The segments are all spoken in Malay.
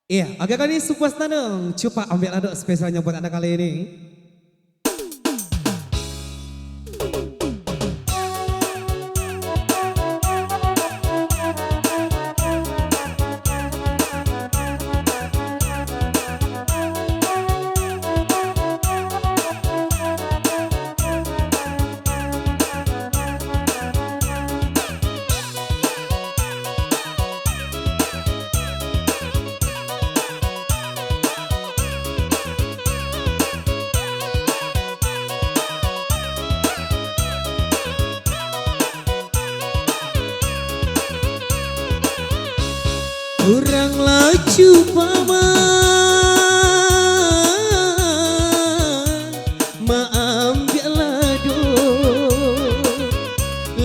Iya, agak kali supas tanung. Coba ambil aduk spesialnya buat anda kali ini. Kurang laju paman, ambil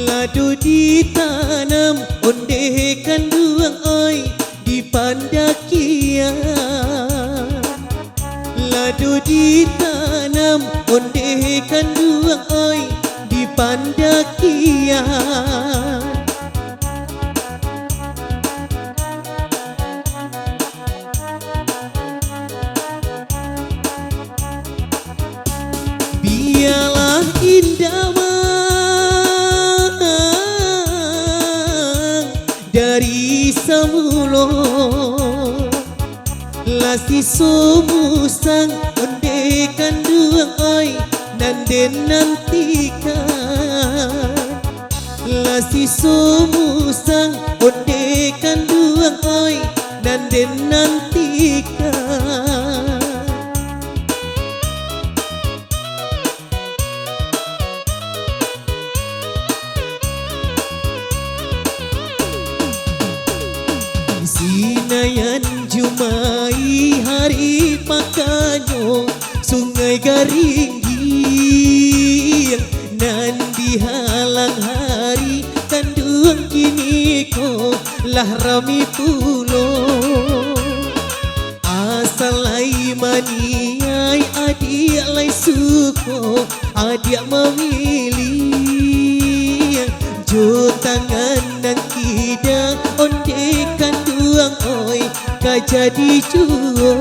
lado ditanam, ondekan duang oi di pandakian. Lado ditanam, ondekan duang oi di pandakian. Biarlah indah mang dari semula, lasti sumusang ondekan duang oi nanden nantikan. Lasti sumusang ondekan duang oi nanden nantikan. Sinayan jumai hari pakanyo sungai Garingging nan dihalang hari kanduang kini ko lah rami pulo. Asalai maniai adik lai suko adik memilih jo tangan nang kida ondekan duang oi kajadi juo.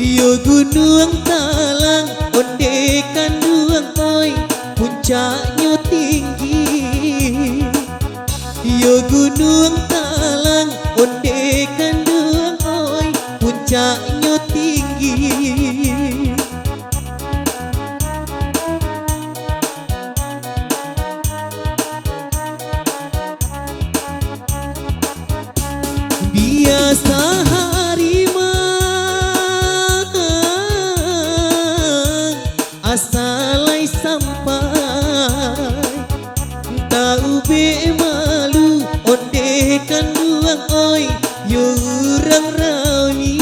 Yo gunung talang ondekan duang oi puncaknya tinggi. Yo gunung talang ondekan duang oi puncaknya tinggi. Biasa asalai sampai tahu be malu ondekan duang oi yo urang rami.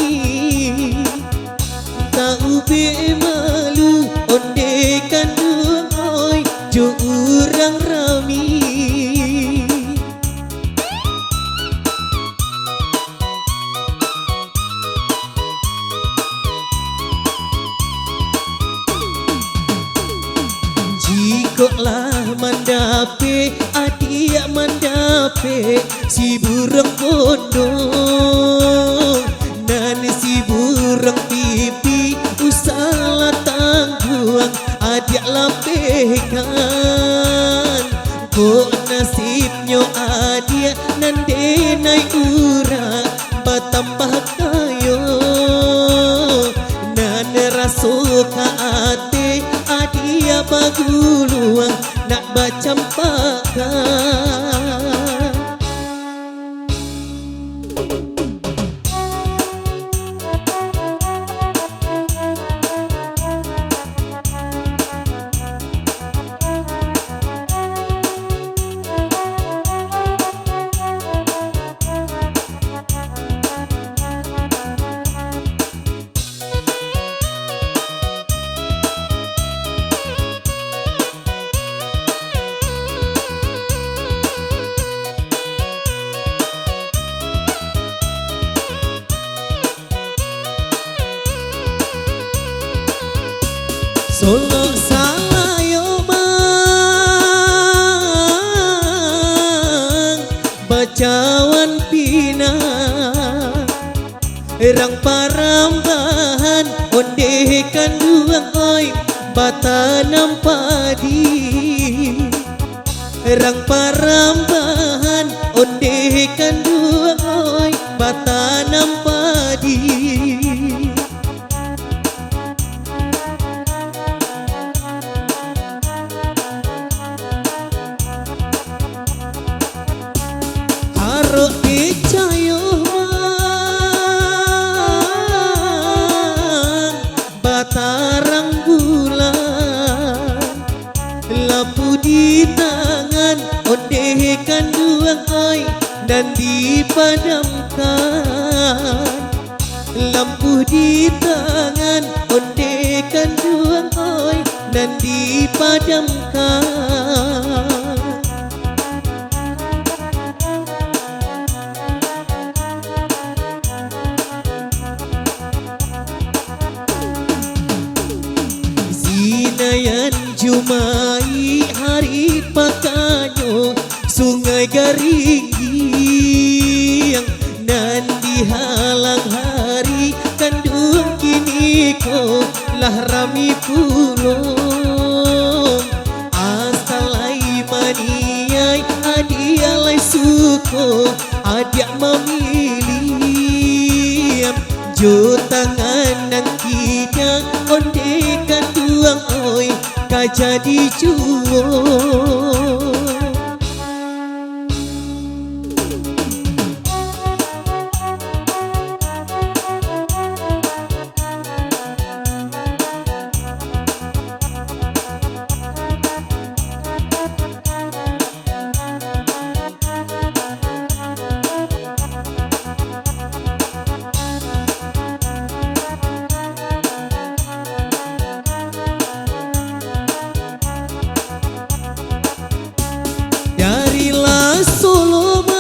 Tahu be malu ondekan duang oi yo urang rami. Jikolah mandape adik mandape si burung bodong nan si burung pipi usalah tangguang adik lampekan. Kok nasibnya adik nan denai ura batambah kayo nan rasuka ate adia baguluang nak bacampakan. Solo salayo mang bacawan pina Erang parambahan ondekan duang oi batanam padi Erang parambahan ondekan duang oi batanam padi Harok dicayo batarang bulan lampu di tangan ondekan duang oi dan dipadamkan lampu di tangan ondekan duang oi dan dipadamkan Zinayan Jumai hari pakanyo sungai Garinggi dan dihalang hari kandung kini ko lah rami pulong asalai maniai adialai suko adia memilih jo tangan nang kita ondekan tuang oi kajadi juo Darilah Solo mang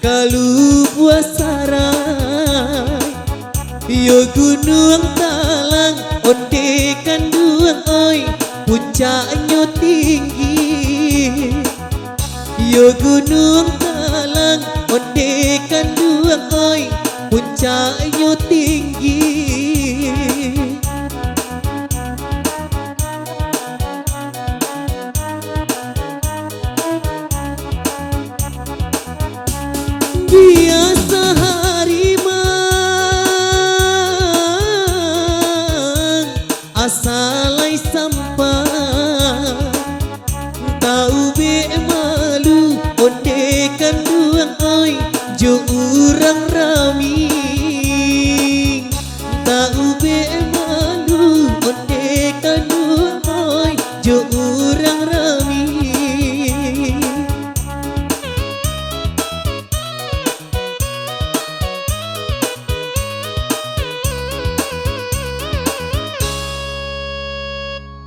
kalu buasarai yo gunung talang ondekan duang oi puncaknya tinggi yo gunung talang ondekan duang oi puncaknya tinggi biasa hari mang asalai sampah tahu be malu ondekan duang oi jo urang rami tahu be malu ondekan duang oi jo urang rami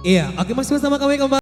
Iya, oke masih bersama kami kembali.